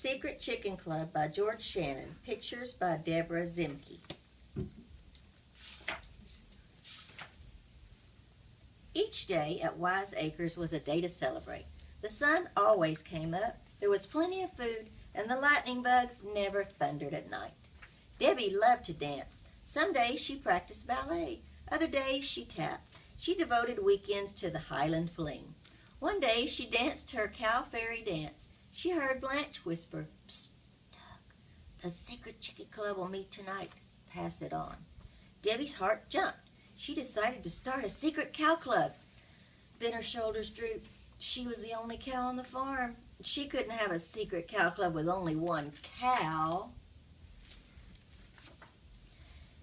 Secret Chicken Club by George Shannon. Pictures by Deborah Zimke. Each day at Wise Acres was a day to celebrate. The sun always came up, there was plenty of food, and the lightning bugs never thundered at night. Debbie loved to dance. Some days she practiced ballet, other days she tapped. She devoted weekends to the Highland Fling. One day she danced her cow fairy dance. She heard Blanche whisper, "Psst, Doug, the Secret Chicken Club will meet tonight. Pass it on." Debbie's heart jumped. She decided to start a secret cow club. Then her shoulders drooped. She was the only cow on the farm. She couldn't have a secret cow club with only one cow.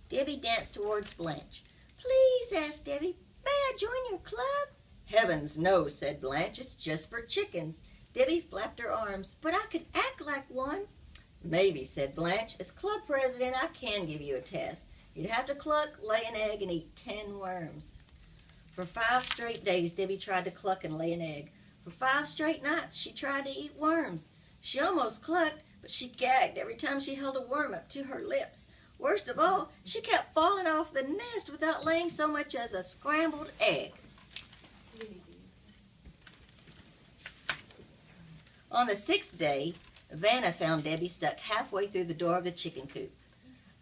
Debbie danced towards Blanche. "Please," asked Debbie, "may I join your club?" "Heavens, no," said Blanche. "It's just for chickens." Debbie flapped her arms. "But I could act like one." "Maybe," said Blanche. "As club president, I can give you a test. You'd have to cluck, lay an egg, and eat 10 worms. For 5 straight days, Debbie tried to cluck and lay an egg. For 5 straight nights, she tried to eat worms. She almost clucked, but she gagged every time she held a worm up to her lips. Worst of all, she kept falling off the nest without laying so much as a scrambled egg. On the 6th day, Vanna found Debbie stuck halfway through the door of the chicken coop.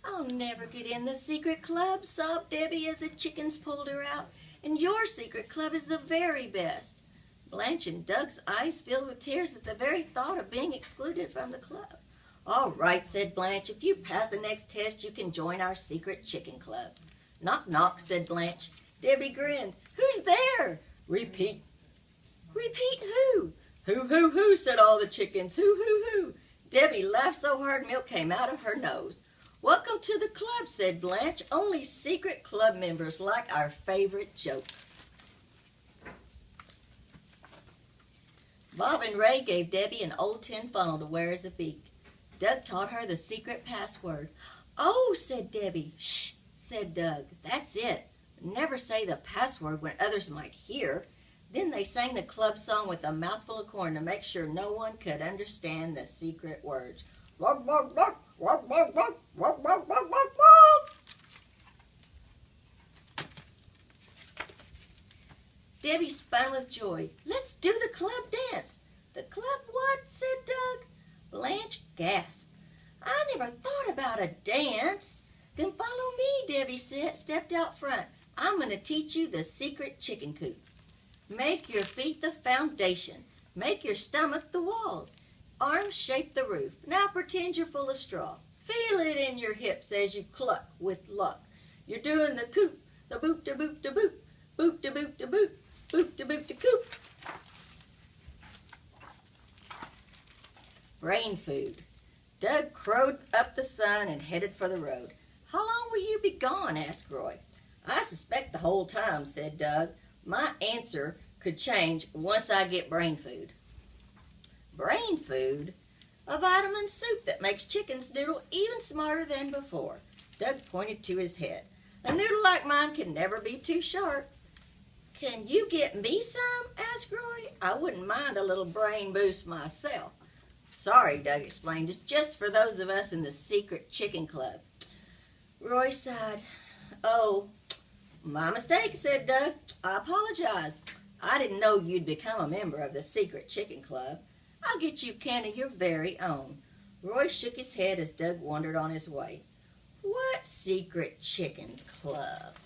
"I'll never get in the secret club," sobbed Debbie as the chickens pulled her out. "And your secret club is the very best." Blanche and Doug's eyes filled with tears at the very thought of being excluded from the club. "All right," said Blanche. "If you pass the next test, you can join our secret chicken club." "Knock, knock," said Blanche. Debbie grinned. "Who's there?" "Repeat." "Repeat who?" Who, said all the chickens. Who. Debbie laughed so hard milk came out of her nose. "Welcome to the club," said Blanche. "Only secret club members like our favorite joke." Bob and Ray gave Debbie an old tin funnel to wear as a beak. Doug taught her the secret password. "Oh," said Debbie. "Shh," said Doug. "That's it. Never say the password when others might hear." Then they sang the club song with a mouthful of corn to make sure no one could understand the secret words. Debbie spun with joy. "Let's do the club dance." "The club what?" said Doug. Blanche gasped. "I never thought about a dance." "Then follow me," Debbie said, stepped out front. "I'm going to teach you the secret chicken coop. Make your feet the foundation. Make your stomach the walls. Arms shape the roof. Now pretend you're full of straw. Feel it in your hips as you cluck with luck. You're doing the coop, the boop da boop da boop, boop da boop da boop, boop da boop da coop." Brain food. Doug crowed up the sun and headed for the road. "How long will you be gone?" asked Roy. "I suspect the whole time," said Doug. "My answer could change once I get brain food." Brain food? A vitamin soup that makes chickens noodle even smarter than before. Doug pointed to his head. "A noodle like mine can never be too sharp." "Can you get me some?" asked Roy. "I wouldn't mind a little brain boost myself." "Sorry," Doug explained. "It's just for those of us in the secret chicken club." Roy sighed. "Oh, my mistake," said Doug. "I apologize. I didn't know you'd become a member of the secret chicken club. I'll get you a can of your very own." Roy shook his head as Doug wandered on his way. "What secret chickens club?"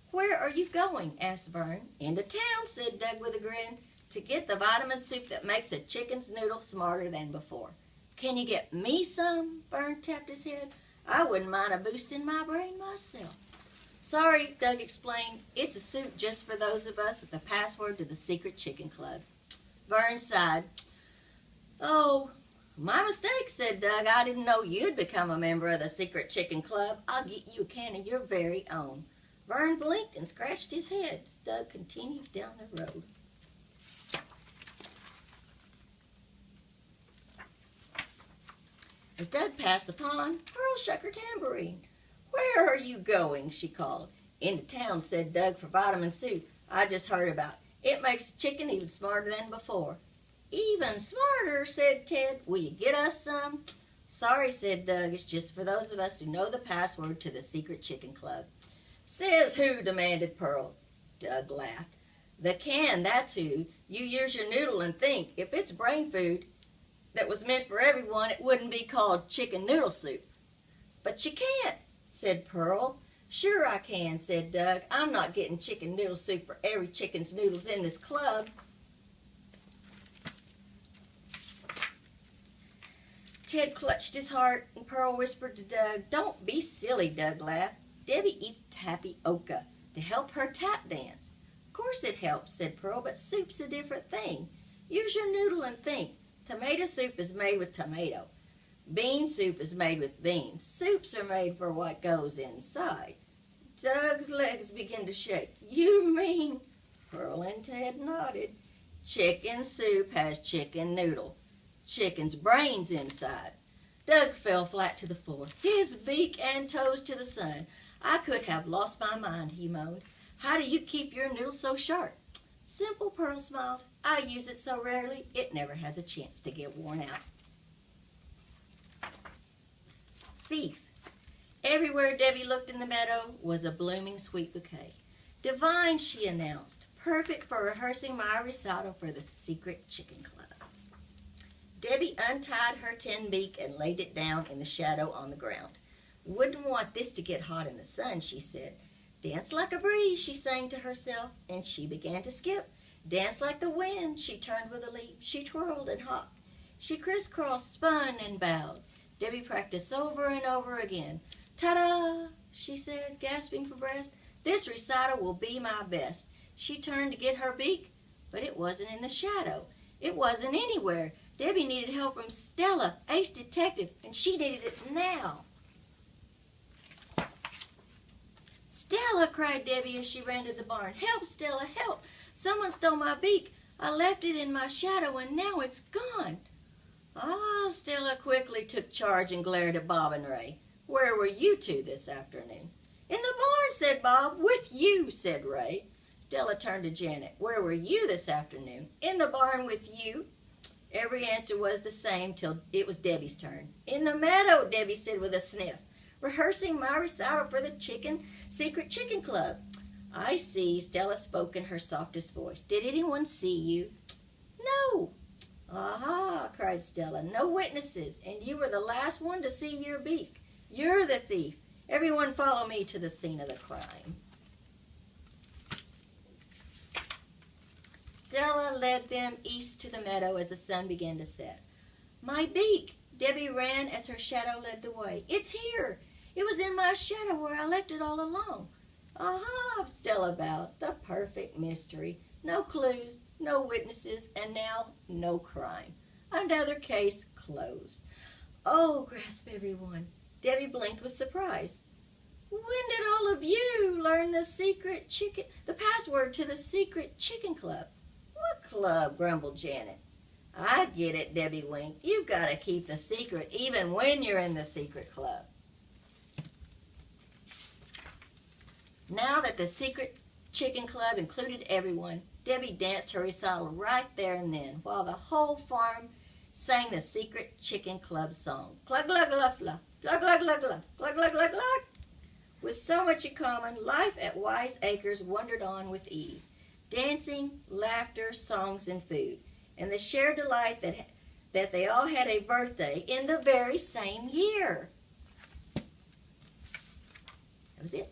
"Where are you going?" asked Vern. "Into town," said Doug with a grin, "to get the vitamin soup that makes a chicken's noodle smarter than before." "Can you get me some?" Vern tapped his head. "I wouldn't mind a boost in my brain myself." "Sorry," Doug explained. "It's a soup just for those of us with the password to the secret chicken club." Vern sighed. "Oh, my mistake," said Doug. "I didn't know you'd become a member of the secret chicken club. I'll get you a can of your very own." Vern blinked and scratched his head as Doug continued down the road. As Doug passed the pond, Pearl shook her tambourine. "Where are you going?" she called. "Into town," said Doug, "for vitamin soup I just heard about. It makes a chicken even smarter than before." Even smarter, said Ted. Will you get us some? Sorry, said Doug. It's just for those of us who know the password to the secret chicken club. Says who? Demanded Pearl. Doug laughed. The can, that's who. You use your noodle and think. If it's brain food that was meant for everyone, it wouldn't be called chicken noodle soup. But you can't, said Pearl. Sure I can, said Doug. I'm not getting chicken noodle soup for every chicken's noodles in this club. Ted clutched his heart, and Pearl whispered to Doug, Don't be silly, Doug laughed. Debbie eats tapioca to help her tap dance. Of course it helps, said Pearl, but soup's a different thing. Use your noodle and think. Tomato soup is made with tomato. Bean soup is made with beans. Soups are made for what goes inside. Doug's legs began to shake. You mean? Pearl and Ted nodded. Chicken soup has chicken noodle. Chicken's brains inside. Doug fell flat to the floor, his beak and toes to the sun. I could have lost my mind, he moaned. How do you keep your noodle so sharp? Simple, Pearl smiled. I use it so rarely, it never has a chance to get worn out. Thief. Everywhere Debbie looked in the meadow was a blooming sweet bouquet. Divine, she announced. Perfect for rehearsing my recital for the secret chicken club. Debbie untied her tin beak and laid it down in the shadow on the ground. Wouldn't want this to get hot in the sun, she said. Dance like a breeze, she sang to herself, and she began to skip. Dance like the wind, she turned with a leap. She twirled and hopped. She crisscrossed, spun, and bowed. Debbie practiced over and over again. Ta-da, she said, gasping for breath. This recital will be my best. She turned to get her beak, but it wasn't in the shadow. It wasn't anywhere. Debbie needed help from Stella, ace detective, and she needed it now. Stella, cried Debbie as she ran to the barn. Help, Stella, help. Someone stole my beak. I left it in my shadow, and now it's gone. Ah, Stella quickly took charge and glared at Bob and Ray. Where were you two this afternoon? In the barn, said Bob. With you, said Ray. Stella turned to Janet. Where were you this afternoon? In the barn with you. Every answer was the same till it was Debbie's turn. In the meadow, Debbie said with a sniff. Rehearsing my recital for the secret chicken club. I see, Stella spoke in her softest voice. Did anyone see you? No. Aha, cried Stella. No witnesses, and you were the last one to see your beak. You're the thief. Everyone follow me to the scene of the crime. Stella led them east to the meadow as the sun began to set. My beak! Debbie ran as her shadow led the way. It's here! It was in my shadow where I left it all along. Aha! Stella bowed. The perfect mystery. No clues, no witnesses, and now no crime. Another case closed. Oh, gasped everyone. Debbie blinked with surprise. When did all of you learn the password to the secret chicken club? What club? Grumbled Janet. I get it, Debbie winked. You've got to keep the secret even when you're in the secret club. Now that the secret chicken club included everyone, Debbie danced her recital right there and then, while the whole farm sang the secret chicken club song. Glug, glug, glug, glug, glug, glug, glug, glug, glug, glug, glug, glug. With so much in common, life at Wise Acres wandered on with ease. Dancing, laughter, songs, and food, and the shared delight that they all had a birthday in the very same year. That was it.